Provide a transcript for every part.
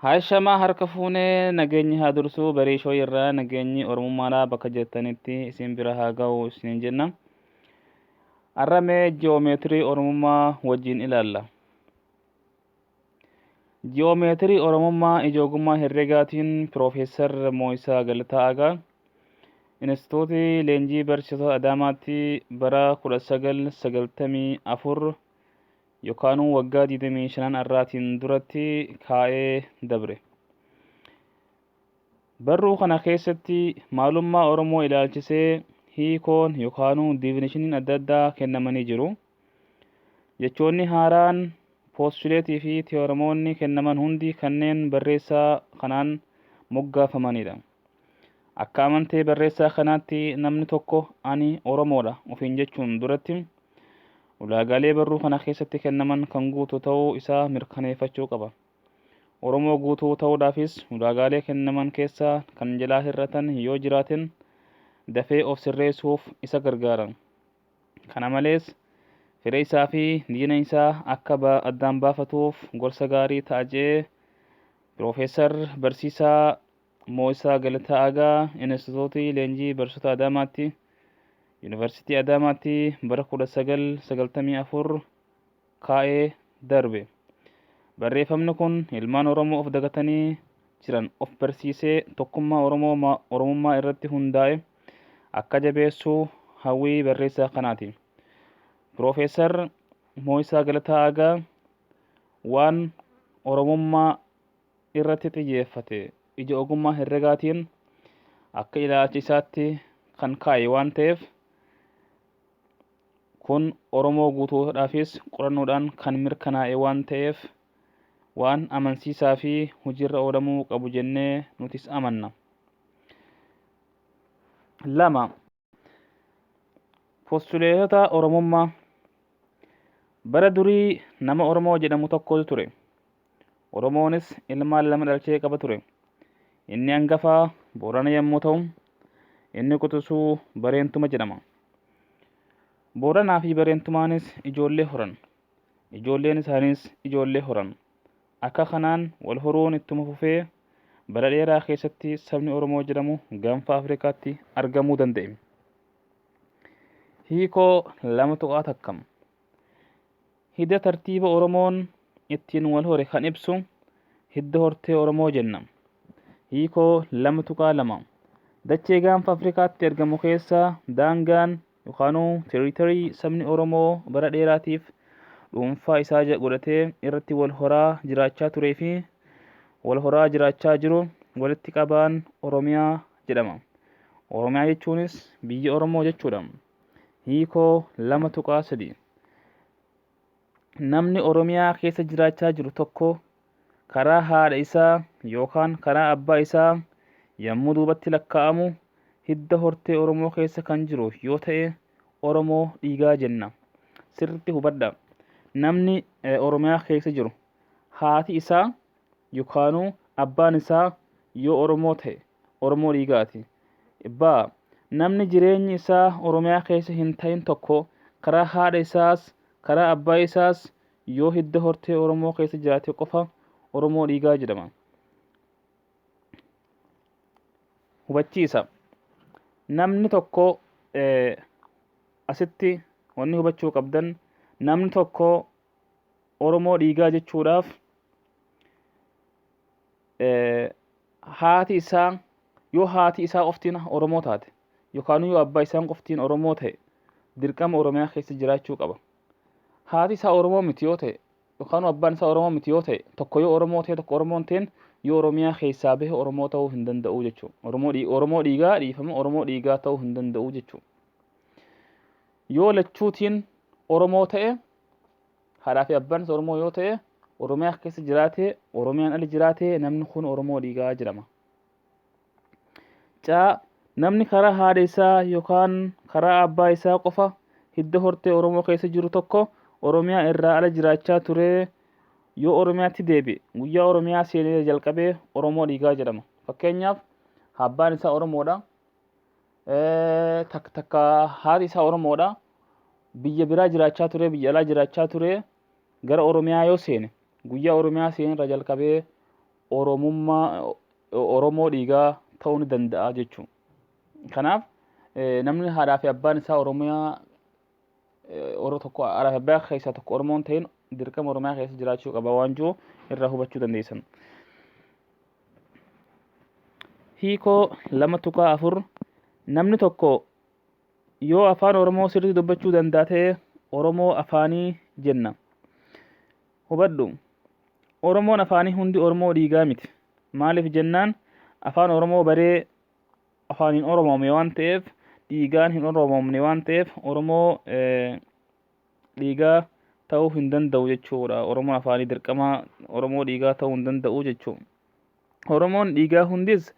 Haashamaa harka fuunee nageenyi haa dursuu bareeshoo irraa nageenyi Oromummaadhaa bakka jirtanitti isin bira haa ga'u isiniin jenna. Har'amee Ji'oomeetirii Oromummaa wajjin ilaalla. Ji'oomeetirii Oromummaa ijoogummaa herregaatiin Piroofeesar Mooyisaa Galataa'aa Inistituutii Leenjii Barsiisota Adaamaatti bara 1994 yookaan waggaa 25 irraatiin duratti kaa'ee dabre. Barruu kana keessatti maalummaa Oromoo ilaalchisee hiikoon yookaan diivinishiniin adda addaa kennamanii jiru. Jechoonni haaraan poostuleetii fi teeoremoonni kennaman hundi kanneen barreessaa kanaan moggaafamanidha. Akka amantee barreessaa kanaatti namni tokko ani Oromoodha ofiin jechuun duratti ulaagaalee barruu kana keessatti kennaman kan guutuu ta'uu isaa mirkaneeffachuu qaba. Oromoo guutuu ta'uudhaafis ulaagaalee kennaman keessaa kan jalaa hir'atan yoo jiraatan dafee of sirreessuuf isa gargaara. Kana malees firee isaa fi diina isaa akka addaan baafatuuf gorsa gaarii ta'a jedhee Piroofeesar Barsiisaa Mooyisaa Galataa'aa Inistituutii Leenjii Barsiisota Adaamaatti Yuunivarsiitii Adaamaatti bara 1994 kaa'ee darbe. Barreeffamni kun ilmaan Oromoo of dagatanii jiran of barsiisee tokkummaa Oromummaa irratti hundaa'e akka jabeessuu hawwii barreessaa kanaati. Piroofeesar Mooyisaa Galataa'aa waan Oromummaa irratti xiyyeeffate ija ogummaa herregaatiin akka ilaalcha isaatti kan kaa'e waan ta'eef kun Oromoo guutuudhaafis qorannoodhaan kan mirkanaa'e waan ta'eef waan amansiisaa fi hojiirra oolamuu qabu jennee nutis amanna. 2. Poostuleetota Oromummaa. Bara durii nama Oromoo jedhamu tokkotu ture. Oromoonis ilmaan 2 dhalchee qaba ture. Inni hangafaa Boorana yommuu ta'u, inni quxisuu Bareentuma jedhama. Booranaa fi Bareentumaanis ijoollee horan. Ijoolleen isaaniis ijoollee horan. Akka kanaan wal horuun ittuma fufee bara dheeraa keessatti sabni Oromoo jedhamu gaanfa Afrikaatti argamuu danda'e. Hiikoo 2 tuqaa takkam. Hidda tartiiba Oromoon ittiin wal hore kan ibsu hidda hortee Oromoo jenna. Hiikoo 2 tuqaa 2. Dachee gaanfa Afrikaatti argamu keessaa daangaan yookaan teeritorii sabni Oromoo bara dheeraatiif dhuunfaa isaa godhatee irratti wal horaa jiraachaa turee fi wal horaa jiraachaa jiru walitti qabaan Oromiyaa jedhama. Oromiyaa jechuunis biyya Oromoo jechuudha. Hiikoo 2 tuqaa 3. Namni Oromiyaa keessa jiraachaa jiru tokko karaa haadha isaa yookaan karaa abbaa isaa yommuu duubatti lakkaa'amu hidda hortee Oromoo keessa kan jiru yoo ta'e Oromoo dhiigaa jenna. Sirriitti hubadha. Namni Oromiyaa keessa jiru haati isaa yookaan abbaan isaa yoo Oromoo ta'e Oromoo dhiigaati. Namni jireenyi isaa Oromiyaa keessa hin ta'in tokko karaa haadha isaas karaa abbaa isaas yoo hidda hortee Oromoo keessa jiraate qofa Oromoo dhiigaa jedhama. Hubachiisa. Namni tokko asitti wanni hubachuu qabdan namni tokko Oromoo dhiigaa jechuudhaaf haati isaa yoo haati isaa qoftiin Oromoo taate yookaan yoo abbaa isaa qoftiin Oromoo ta'e dirqama Oromiyaa keessa jiraachuu qaba. Haati isaa Oromoo miti yoo ta'e yookaan abbaan isaa Oromoo miti yoo ta'e tokko yoo Oromoo ta'e tokko Oromoo hin ta'in yoo Oromiyaa keessaa bahe Oromoo ta'uu hin danda'u jechuudha. Oromoo dhiigaa dhiifama Oromoo dhiigaa ta'uu hin danda'u jechuudha. Yoo lachuutiin Oromoo ta'e haadhaa fi abbaan isaa Oromoo yoo ta'e Oromiyaa keessa jiraate Oromiyaan ala jiraate namni kun Oromoo dhiigaa jedhama. Namni karaa haadha isaa yookaan karaa abbaa isaa qofa hidda hortee Oromoo keessa jiru tokko Oromiyaa irraa ala jiraachaa ture yoo Oromiyaatti deebi'e guyyaa Oromiyaa seenee jalqabee Oromoo dhiigaa jedhama. Fakkeenyaaf abbaan isaa Oromoodha. Takka haati isaa Oromoodha. Biyya biraa jiraachaa ture biyya alaa jiraachaa ture gara Oromiyaa yoo seene guyyaa Oromiyaa seenee irraa jalqabee Oromoo dhiigaa ta'uu ni danda'a jechuudha. Kanaaf namni haadhaa fi abbaan isaa Oromiyaa tokko haadhaa fi abbaa keessaa tokko Oromoon ta'in dirqama Oromiyaa keessa jiraachuu qaba waan jiru irraa hubachuu dandeessan. Hiikoo 2.4 namni tokko yoo afaan Oromoo sirriitti dubbachuu danda'a ta'e Oromoo afaanii jenna. Hubadhu Oromoon afaanii hundi Oromoo dhiigaa miti. Maaliif jennaan afaan Oromoo baree afaaniin Oromoome waan ta'eef dhiigaan hin Oromoomne waan ta'eef Oromoo dhiigaa ta'uu hin danda'u jechuudha. Oromoon afaanii dirqama Oromoo dhiigaa ta'uu hin danda'u jechuudha. Oromoon dhiigaa hundis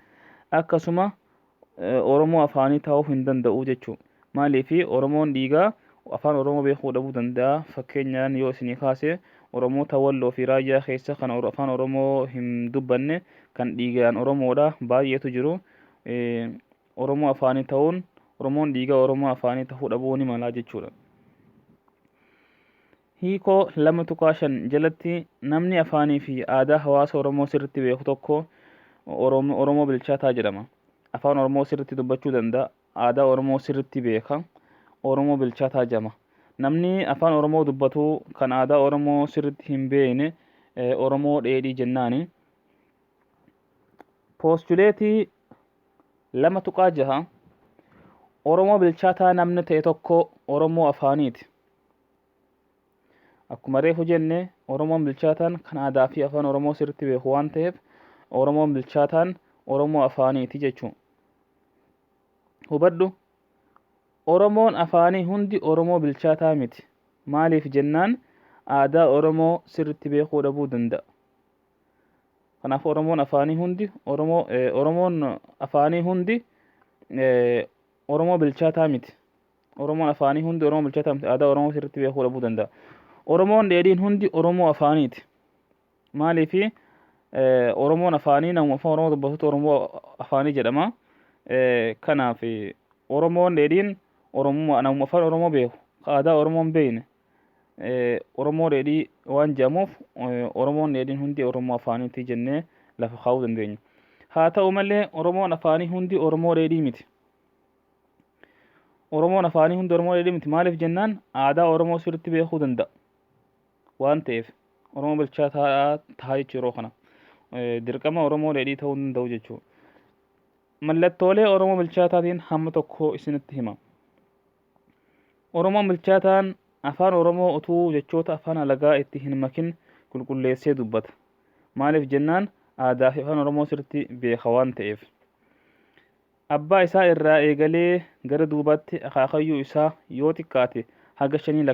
akkasuma Oromoo afaanii ta'uu hin danda'u jechuudha. Maaliif Oromoon dhiigaa afaan Oromoo beekuu dhabuu danda'a. Fakkeenyaan yoo isinii kaase Oromoota Walloo fi Raayyaa keessa kan afaan Oromoo hin dubbanne kan dhiigaan Oromoodha baay'eetu jiru. Oromoo afaanii ta'uun Oromoon dhiigaa Oromoo afaanii ta'uu dhabuu ni mala jechuudha. Hiikoo 2.5 jalatti namni afaanii fi aadaa hawaasa Oromoo sirriitti beeku tokko Oromoo bilchaataa jedhama. Afaan Oromoo sirriitti dubbachuu danda'a. Aadaa Oromoo sirriitti beeka. Oromoo bilchaataa jedhama. Namni afaan Oromoo dubbatu kan aadaa Oromoo sirriitti hin beekne Oromoo dheedhii jennaani. Poostuleetii 2.6 Oromoo bilchaataa namni ta'e tokko Oromoo afaaniiti. Akkuma reefu jenne Oromoon bilchaataan kan aadaa fi afaan Oromoo sirriitti beeku waan ta'eef Oromoon bilchaataan Oromoo afaaniiti jechuudha. Hubadhu Oromoon afaanii hundi Oromoo bilchaataa miti. Maaliif jennaan aadaa Oromoo sirriitti beekuu dhabuu danda'a. Kanaaf Oromoon afaanii hundi Oromoo bilchaataa miti. Oromoon afaanii hundi Oromoo bilchaataa miti. Aadaa Oromoo sirriitti beekuu dhabuu danda'a. Oromoon dheedhiin hundi Oromoo afaaniiti. Maaliif Oromoon afaanii namuma afaan Oromoo dubbatutu Oromoo afaanii jedhama. Kanaaf Oromoon dheedhiin namuma afaan Oromoo beeku aadaa Oromoon beekne Oromoo dheedhii waan jedhamuuf Oromoon dheedhiin hundi Oromoo afaaniiti jennee lafa kaa'uu dandeenya. Haa ta'u malee Oromoon afaanii hundi Oromoo dheedhii miti. Oromoon afaanii hundi Oromoo dheedhii miti. Maaliif jennaan aadaa Oromoo sirriitti beekuu danda'a waan ta'eef Oromoo bilchaataa ta'a jechuu yeroo kana. Dirqama Oromoo dheedhii ta'uu danda'u jechuudha. Mallattoolee Oromoo bilchaataatiin hamma tokko isinitti hima. Oromoon bilchaataan afaan Oromoo utuu jechoota afaan alagaa itti hin makin qulqulleessee dubbata. Maaliif jennaan aadaa fi afaan Oromoo sirriitti beeka waan ta'eef. Abbaa isaa irraa eegalee gara duubatti akaakayyuu isaa yoo xiqqaate haga 5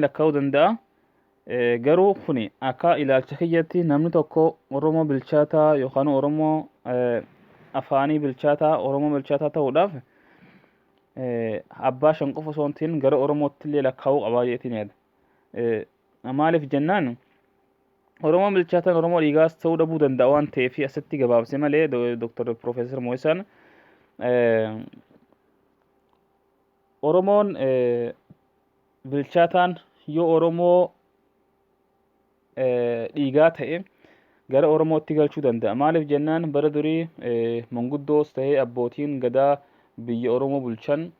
lakkaa'uu danda'a. Garuu kuni akka ilaalcha kiyyatti namni tokko Oromoo bilchaataa yookaan Oromoo afaanii bilchaataa Oromoo bilchaataa ta'uudhaaf abbaa 5 qofa osoo hin ta'in gara Oromootti illee lakkaa'uu qabaa jechuun yaada. Maaliif jennaan Oromoon bilchaataan Oromoo dhiigaas ta'uu dhabuu danda'a waan ta'eef asitti gabaabse malee Dr. Profeesar Mo'isaan Oromoon bilchaataan yoo Oromoo dhiigaa ta'e gara Oromootti galchuu danda'a. Maaliif jennaan bara durii manguddoos ta'ee abbootiin gadaa biyya Oromoo bulchan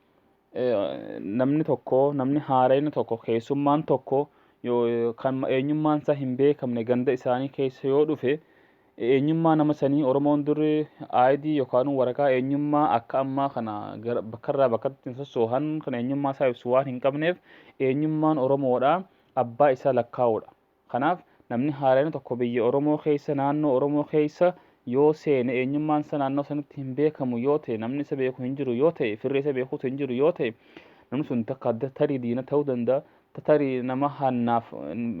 namni haaraan tokko keessummaan tokko kan eenyummaan isaa hin beekamne ganda isaanii keessa yoo dhufe eenyummaa nama sanii Oromoon durii aayidii yookaan waraqaa eenyummaa akka ammaa kana bakkarraa bakkatti sossoohan kan eenyummaa isaa ibsu waan hin qabneef eenyummaan Oromoodha abbaa isaa lakkaa'uudha. Kanaaf namni haaraan tokko biyya Oromoo keessa naannoo Oromoo keessa yoo seene eenyummaan isaa naannoo sanatti hin beekamu yoo ta'e namni isa beeku hin jiru yoo ta'e firri isa beekuutu hin jiru yoo ta'e namni sun takka tarii diina ta'uu danda'a. Tarii nama hannaaf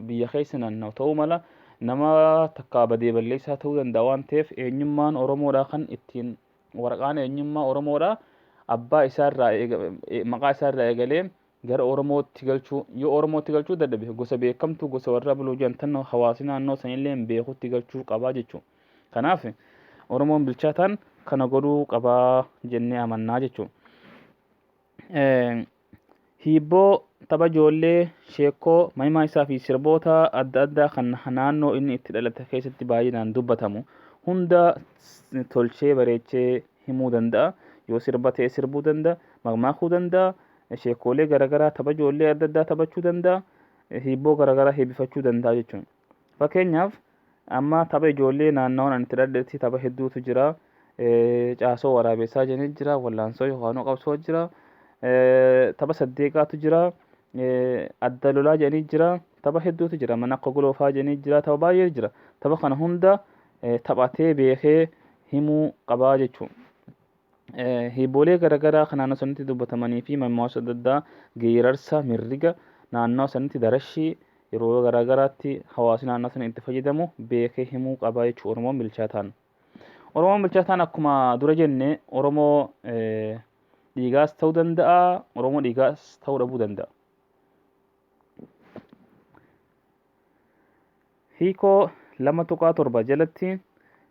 biyya keessa naanna'u ta'uu mala nama takka badee balleessaa ta'uu danda'a waan ta'eef eenyummaan Oromoodhaa kan ittiin waraqaan eenyummaa Oromoodhaa abbaa isaarraa maqaa isaarraa eegalee gara Oromootti galchuu yoo Oromootti galchuu dadhabe gosa beekamtuu gosa warra buluu jantan hawaasni naannoo sanillee beekutti galchuu qabaa jechuudha. Kanaaf Oromoon bilchaataan kana godhuu qabaa jennee amannaa jechuudha. Hibboo tapha ijoollee, sheekoo, mahimaa isaa fi sirboota adda addaa kan naannoo inni itti dhalate keessatti baay'inaan dubbatamu hunda tolchee bareechee himuu danda'a. Yoo sirba ta'e sirbuu danda'a, mammaakuu danda'a, sheekoolee garaagaraa tapha ijoollee adda addaa taphachuu danda'a, hibboo garaagaraa hebbifachuu danda'a jechuudha. Fakkeenyaaf amma tapha ijoollee naannoon ani itti dhaladhetti tapha hedduutu jira. Caasoo waraabessaa jedhanii jira, wallaansoo yookaan qabsoo jira, tapha saddeeqaatu jira, adda lolaa jedhanii jira, tapha hedduutu jira, mana akka goloofaa jedhanii jira, tapha baay'ee jira. Tapha kana hunda taphatee beekee himuu qabaa jechuudha. Hibboolee garaagaraa kan naannoo sanitti dubbatamanii fi mammaaksa adda addaa geerarsa, mirriga, naannoo sanitti darashii yeroo garaagaraatti hawaasni naannoo sana itti fayyadamu beekee himuu qabaa jechuudha. Oromoon bilchaataan. Oromoon bilchaataan akkuma dura jenne Oromoo dhiigaas ta'uu danda'a, Oromoo dhiigaas ta'uu dhabuu danda'a. Hiikoo 2.7 jalatti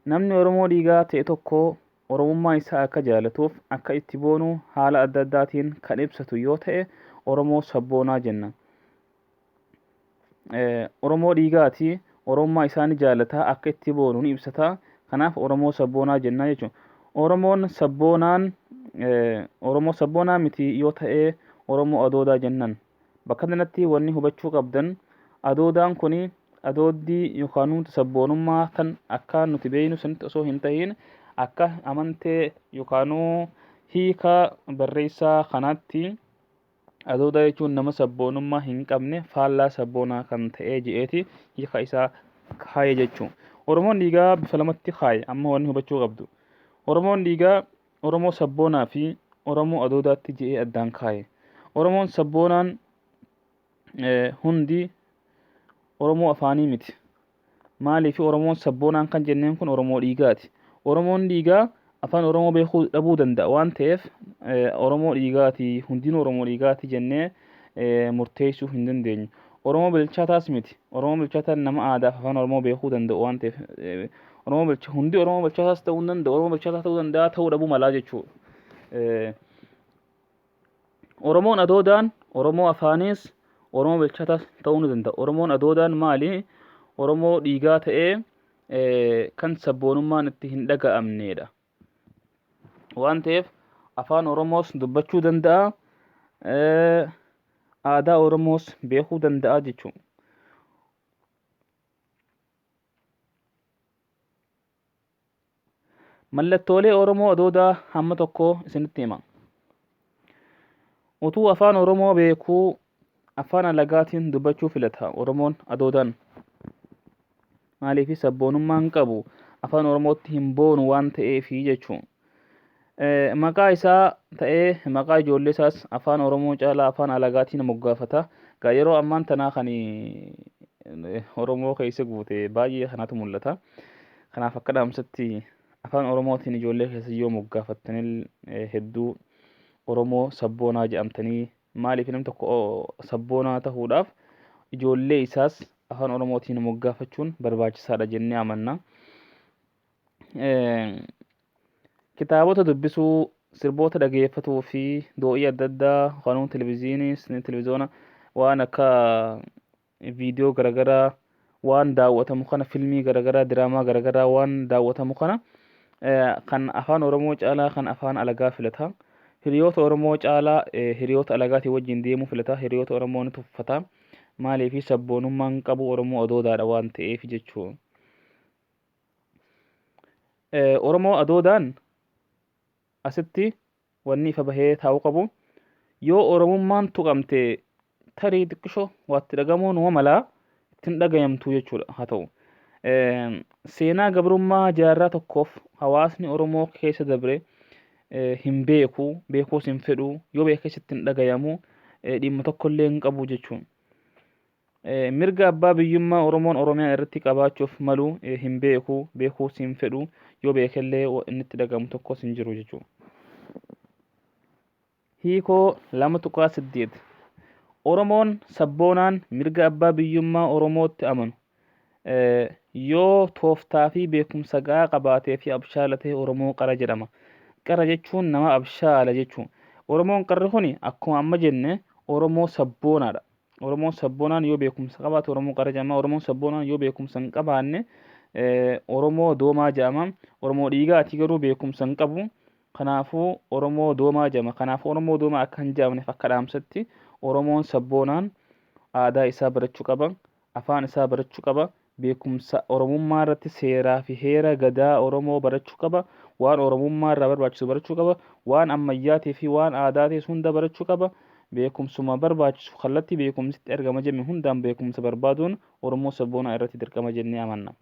namni Oromoo dhiigaa ta'e tokko Oromummaa isaa akka jaalatuuf akka itti boonu haala adda addaatiin kan ibsatu yoo ta'e Oromoo sabboonaa jenna. Oromoo dhiigaati Oromummaa isaa ni jaalataa akka itti boonu ni ibsata. Kanaaf Oromoo sabboonaa jenna jechuudha. Oromoo sabboonaa miti yoo ta'e Oromoo adoodaa jennan. Bakka kanatti wanni hubachuu qabdan adoodaan kuni adooddii yookaan sabboonummaa kan akka nuti beeknu sanitti osoo hin ta'iin akka amantee yookaan hiika barreessaa kanaatti adoodaa jechuun nama sabboonummaa hin qabne faallaa sabboonaa kan ta'e je'eeti hiika isaa kaaye jechuudha. Oromoon dhiigaa bifa lamatti kaaye amma wanni hubachuu qabdu. Oromoon dhiigaa Oromoo sabboonaa fi Oromoo adoodaatti je'ee addaan kaaye. Oromoon sabboonaan hundi Oromoo afaanii miti. Maaliif Oromoon sabboonaan kan jenneen kun Oromoo dhiigaati. Oromoon dhiigaa afaan Oromoo beekuu dhabuu danda'a waan ta'eef Oromoo dhiigaati hundinuu Oromoo dhiigaati jennee murteessuu hin dandeenyu. Oromoo bilchaataas miti. Oromoo bilchaataan nama aadaaf afaan Oromoo beekuu danda'u waan ta'eef hundi Oromoo bilchaataas ta'uu danda'a. Oromoo bilchaataa ta'uu danda'a ta'uu dhabuu malaa jechuudha. Oromoon adoodaan Oromoo afaanis Oromoo bilchaataas ta'uu ni danda'a. Oromoon adoodaan maali? Oromoo dhiigaa ta'ee kan sabboonummaan itti hin dhaga'amnedha. Waan ta'eef afaan Oromoos dubbachuu danda'a. Aadaa Oromoos beekuu danda'a jechuudha. Mallattoolee Oromoo adoodaa hamma tokko isinitti hima. Utuu afaan Oromoo beekuu afaan alagaatiin dubbachuu filata Oromoon adoodaan. Maaliif sabboonummaan qabu afaan Oromootti hin boonu waan ta'eefi jechuudha. Maqaa isaa ta'ee maqaa ijoollee isaas afaan Oromoo caalaa afaan alagaatiin moggaafata. Yeroo ammaan tanaa kan Oromoo keessa guute baay'ee kanatu mul'ata. Kanaaf akka dhaamsatti afaan Oromootiin ijoollee keessa yoo moggaafattanii hedduu Oromoo sabboonaa jedhamtanii maaliif namni tokko sabboonaa ta'uudhaaf ijoollee isaas afaan Oromootiin moggaafachuun barbaachisaadha jennee amanna. Kitaabota dubbisuu, sirboota dhageeffatuu fi do'ii adda addaa kanuun televezyiina waan akka viidiyoo garaagaraa waan daawwatamu kana filmii garaagaraa diraamaa garaagaraa waan daawwatamu kana kan afaan Oromoo caalaa kan afaan alagaa filata. Hiriyoota Oromoo caalaa hiriyoota alagaatii wajjin deemuu filata. Hiriyoota Oromoo ni tuffata. Maaliif sabboonummaan qabu Oromoo adoodaadha waan ta'eef jechuudha. Oromoo adoodaan asitti wanni ifa bahee taa'uu qabu yoo Oromummaan tuqamte tarii xiqqishoo waatti dhagamuun numa malaa ittiin dhagayamtu jechuudha. Haa ta'u seenaa gabrummaa jaarraa tokkoof hawaasni Oromoo keessa dabre hin beekuus hin fedhu yoo beekes ittiin dhagayamu dhimma tokkollee hin qabu jechuudha. Mirga abbaa biyyummaa Oromoon Oromiyaa irratti qabaachuuf malu hin beekuus hin fedhu yoo beekellee inni itti dhagamu tokkos hin jiru jechuudha. Hiikoo 2.8 Oromoon sabboonaan mirga abbaa biyyummaa Oromootti amanu yoo tooftaa fi beekumsa gahaa qabaatee fi abshaala ta'e Oromoo qara jedhama. Qara jechuun nama abshaala jechuudha. Oromoon qarri kuni akkuma amma jenne Oromoo sabboonaadha. Oromoon sabboonaan yoo beekumsa qabaate Oromoo qara jedhama. Oromoon sabboonaan yoo beekumsa hin qabaanne Oromoo doomaa jedhama. Oromoo dhiigaati garuu beekumsa hin qabu. Kanaafuu Oromoo doomaa jedhama. Kanaafuu Oromoo doomaa akka hin jedhamneef akka dhaamsatti Oromoon sabboonaan aadaa isaa barachuu qaba. Afaan isaa barachuu qaba. Beekumsa Oromummaa irratti seeraa fi heera gadaa Oromoo barachuu qaba. Waan Oromummaa irraa barbaachisu barachuu qaba. Waan ammayyaatii fi waan aadaatii hunda barachuu qaba. Beekumsuma barbaachisu kallattii beekumsitti argama jenne hundaan beekumsa barbaaduun Oromoo sabboonaa irratti dirqama jennee amanna.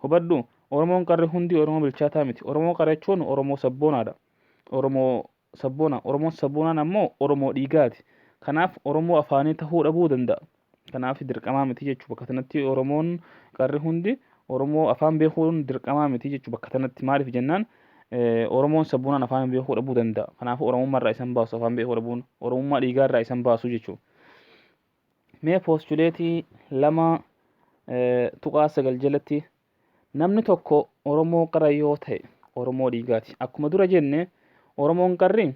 Hubadhu Oromoon qarri hundi Oromoo bilchaataa miti. Oromoo qara jechuun Oromoo sabboonaadha. Oromoon sabboonaan ammoo Oromoo dhiigaati. Kanaaf Oromoo afaanii tahuu dhabuu danda'a. Kanaaf dirqamaa miti jechuudha. Bakka kanatti Oromoon qarri hundi Oromoo afaan beekuun dirqamaa miti jechuudha. Bakka kanatti maaliif jennaan Oromoon sabboonaan afaan beekuu dhabuu danda'a. Kanaafuu Oromummaa irraa isan baasu afaan beekuu dhabuun Oromummaa dhiigaa irraa isan baasu jechuudha. Mee poostuleetii 2.9 jalatti namni tokko Oromoo qara yoo ta'e Oromoo dhiigaati. Akkuma dura jenne Oromoon qarri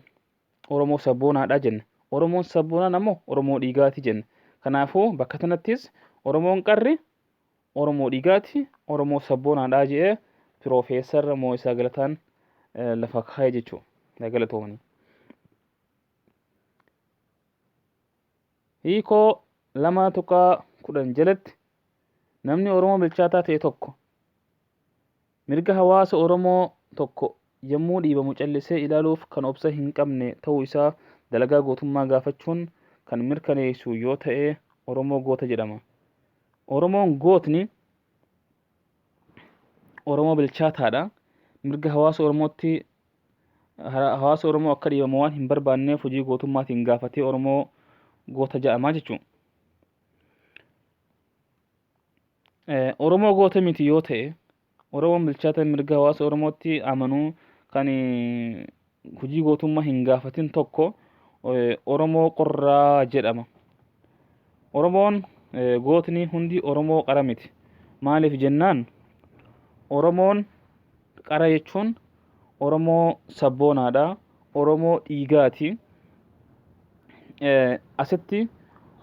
Oromoo sabboonaadha jenne. Oromoon sabboonaan ammoo Oromoo dhiigaati jenne. Kanaafuu bakka kanattis Oromoon qarri Oromoo dhiigaati, Oromoo sabboonaadha jedhee Piroofeesar Moo'isaa Galataan lafa kaa'e jechuudha. Galatoomanii. Hiikoo 2.10 jalatti namni Oromoo bilchaataa ta'e tokko mirga hawaasa Oromoo tokko yommuu dhiibamu callisee ilaaluuf kan obsa hin qabne ta'uu isaa dalagaa gootummaa gaafachuun kan mirkaneessu yoo ta'e Oromoo goota jedhama. Oromoon gootni Oromoo bilchaataadha. Mirga hawaasa Oromoo akka dhiibamu waan hin barbaanneef hojii gootummaatiin gaafatee Oromoo goota jedhama jechuudha. Oromoo goota miti yoo ta'e Oromoon bilchaata mirga hawaasa Oromootti amanuu kan hojii gootummaa hin gaafatin tokko Oromoo qorraa jedhama. Oromoon gootni hundi Oromoo qara miti. Maaliif jennaan Oromoon qara jechuun Oromoo sabboonaadha. Oromoo dhiigaati. Asitti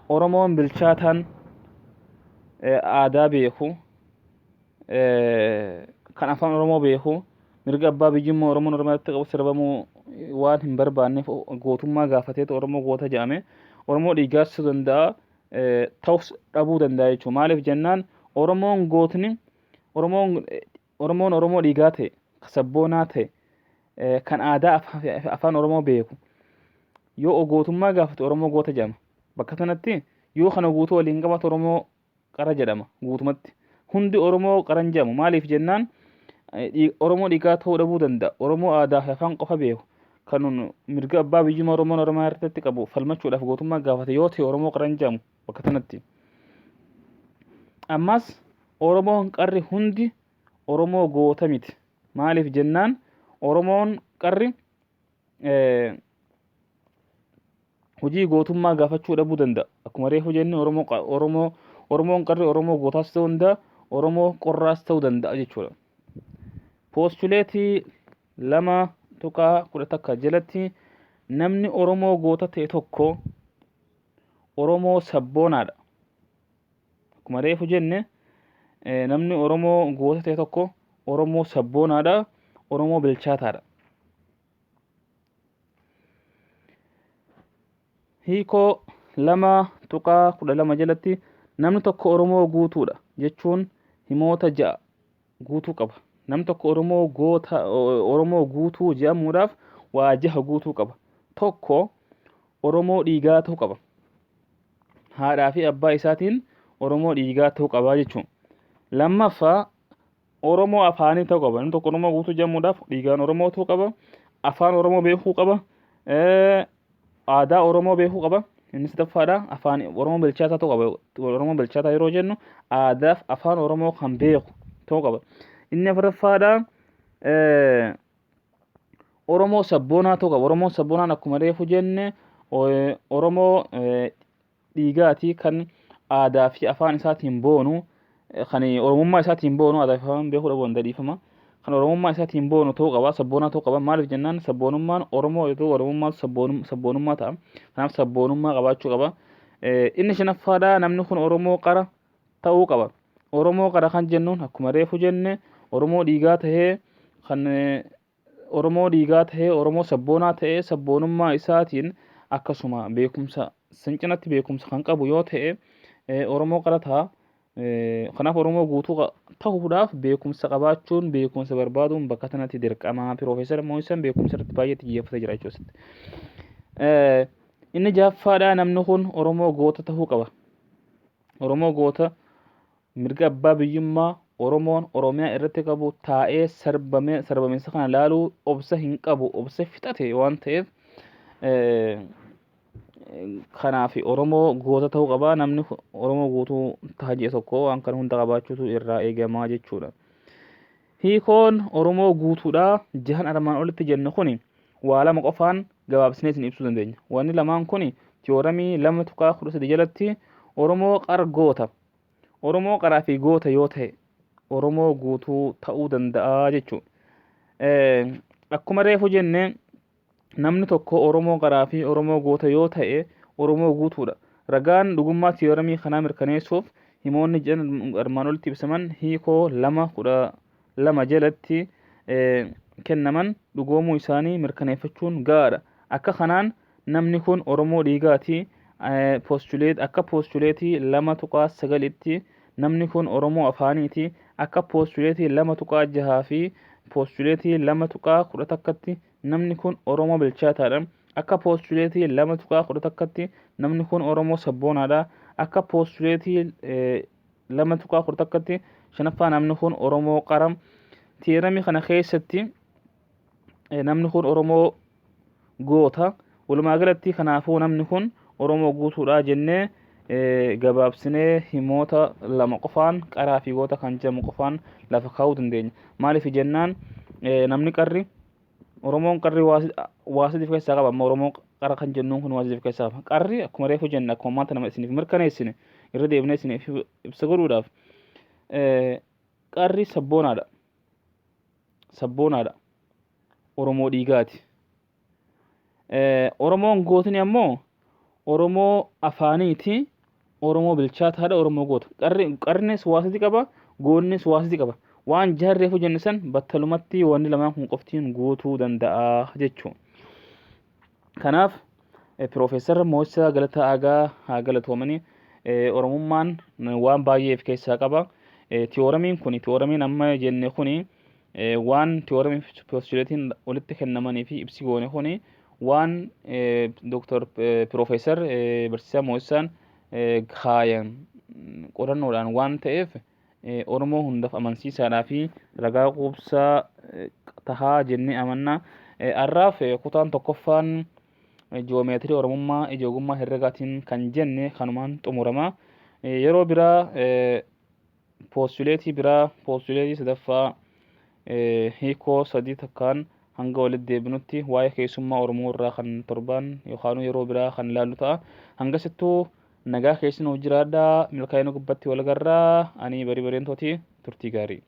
Oromoon bilchaataan aadaa beeku, kan afaan Oromoo beeku, mirga abbaa biyyummaa Oromoon Oromiyaatti qabu sarbamuu waan hin barbaanneef gootummaa gaafateetu Oromoo goota jedhame. Oromoo dhiigaachuu danda'a, ta'us dhabuu danda'a jechuudha. Maaliif jennaan Oromoon gootni Oromoon Oromoo dhiigaa ta'e, sabboonaa ta'e, kan aadaa afaan Oromoo beeku yoo gootummaa gaafate Oromoo goota jedhama. Bakka kanatti yoo kana guutuu waliin qabatu Oromoo qara jedhama guutumatti. Hundi Oromoo qaran jedhamu. Maaliif jennaan Oromoo dhiigaa ta'uu dhabuu danda'a. Oromoo aadaa fi afaan qofa beeku kan mirga abbaa biyyummaa Oromoon Oromiyaa irratti qabu falmachuudhaaf gootummaa gaafate yoo ta'e Oromoo qaran jedhamu bakka kanatti. Ammas Oromoon qarri hundi Oromoo goota miti. Maaliif jennaan Oromoon qarri hojii gootummaa gaafachuu dhabuu danda'a. Akkuma reefu jenne Oromoon qarri Oromoo gootaas ta'uu danda'a, Oromoo qorraas ta'uu danda'a jechuudha. Poostuleetii 2.11 jalatti namni Oromoo goota ta'e tokko Oromoo sabboonaadha. Akkuma reefu jenne namni Oromoo goota ta'e tokko Oromoo sabboonaadha, Oromoo bilchaataadha. Hiikoo 2.12 jalatti namni tokko Oromoo guutuudha jechuun himoota 6 guutuu qaba. Namni tokko Oromoo guutuu jedhamuudhaaf waa 6 guutuu qaba. Tokko Oromoo dhiigaa ta'uu qaba. Haadhaa fi abbaa isaatiin Oromoo dhiigaa ta'uu qaba jechuudha. Lammaffaa Oromoo afaanii ta'uu qaba. Namni tokko Oromoo guutuu jedhamuudhaaf dhiigaan Oromoo ta'uu qaba. Afaan Oromoo beekuu qaba. Aadaa Oromoo beekuu qaba. Inni sadaffaadha afaan Oromoo bilchaataa ta'uu qaba. Oromoo bilchaataa yeroo jennu aadaa fi afaan Oromoo kan beeku ta'uu qaba. Inni afuraffaadha Oromoo sabboonaa ta'uu qaba. Oromoon sabboonaan akkuma reefu jenne Oromoo dhiigaati kan aadaa fi afaan isaatiin boonu kan Oromummaa isaatiin boonu aadaa fi afaan beekuu dhabuun dadhiifama. kan oromummaa isaatiin boonu ta'uu qaba, sabboonaa ta'uu qaba. Maaliif jennaan sabboonummaan Oromoo yoo oromummaa sabboonummaa ta'a. Kanaaf sabboonummaa qabaachuu qaba. Inni shanaffaadha, namni kun Oromoo qara ta'uu qaba. Oromoo qara kan jennuun akkuma reefu jenne Oromoo dhiigaa tahee kan Oromoo sabboonaa tahee sabboonummaa isaatiin akkasuma beekumsa cinatti beekumsa kan qabu yoo ta'e Oromoo qara ta'a. Kanaaf Oromoo guutuu ta'uudhaaf beekumsa qabaachuun, beekumsa barbaaduun bakka kanatti dirqama. Piroofeesar Mo'iisaan beekumsa irratti baay'ee xiyyeeffatee jira jechuudha. Inni jaffaadha, namni kun Oromoo goota ta'uu qaba. Oromoo goota mirga abbaa biyyummaa Oromoon Oromiyaa irratti qabu taa'ee sarbamiinsa kana ilaaluu obsa hin qabu, obsa fixate waan ta'eef kanaaf Oromoo goota ta'uu qaba. Namni Oromoo guutuu taa'ee tokko waan kana hunda qabaachuutu irraa eegamaa jechuudha. Hiikoon Oromoo guutuudha jahan armaan olitti jenne kuni waa lama qofaan gabaabsinee isin ibsuu dandeenya. Wanni lamaan kuni tiyooramii 2.13 jalatti Oromoo qara goota, Oromoo qaraa fi goota yoo ta'e Oromoo guutuu ta'uu danda'a jechuudha. Akkuma reefu jenne namni tokko Oromoo qaraa fi Oromoo goota yoo ta'e Oromoo guutuudha. Ragaan dhugummaa tiyooramii kanaa mirkaneessuuf himoonni armaan olitti ibsaman hiikoo 2.12 jalatti kennaman dhugoomuu isaanii mirkaneeffachuun gaadha. Akka kanaan namni kun Oromoo dhiigaati. Akka poostuleetii 2.9tti namni kun Oromoo afaaniiti. Akka poostuleetii 2.6 fi poostuleetii 2.11tti namni kun Oromoo bilchaataadha. Akka poostuleetii 2.11tti namni kun Oromoo sabboonaadha. Akka poostuleetii 2.11tti shanaffaa namni kun Oromoo qara. Tiyooramii kana keessatti namni kun Oromoo goota. Walumaa galatti kanaafuu namni kun Oromoo guutuudha jennee gabaabsinee himoota lama qofaan qaraa fi goota kan jedhamu qofaan lafa kaa'uu dandeenya. Maaliif jennaan namni qarri Oromoon qarri waasiif keessaa qaba. Amma Oromoo qara kan jennuun kun waasiif keessaa qaba. Qarri akkuma reefu jenna, akkuma maanta nama isiniif mirkaneessine irra deebinee isiniif ibsa godhuudhaaf qarri sabboonaadha. Sabboonaadha. Oromoo dhiigaati. Oromoon gootni ammoo Oromoo afaaniiti. Oromoo bilchaataadha. Oromoo goota. Qarris waasitti qaba, goonnis waasitti qaba. Waan jaarreefu jenne san battalumatti wanni lamaan kun qoftiin guutuu danda'a jechuudha. Kanaaf Piroofeesar Mo'iisaa Galataa Aagaa haa galatoomanii. Oromummaan waan baay'eef keessaa qaba. Tiyooramiin amma jenne kuni waan tiyooramii poostuleetiin walitti kennamanii fi ibsi goone kuni waan Dr. Piroofeesar Barsiisaa Mo'iisaan kaayan qorannoodhaan waan ta'eef Oromoo hundaaf amansiisaadhaa fi ragaa quubsaa tahaa jennee amanna. Har'aaf kutaan tokkoffaan ji'oomeetirii Oromummaa ija ogummaa herregaatiin kan jenne kanumaan xumurama. Yeroo biraa poostuleetii sadaffaa hiikoo 3 takkaan hanga walitti deebinutti waa'ee keessummaa Oromoo irraa kan torbaan yookaan yeroo biraa kan ilaallu ta'a. Hangasittuu nagaa keessan hojii jiraadhaa milkaa'ina gubbatti wal agarraa. Ani bari bareen tooti turtii gaarii.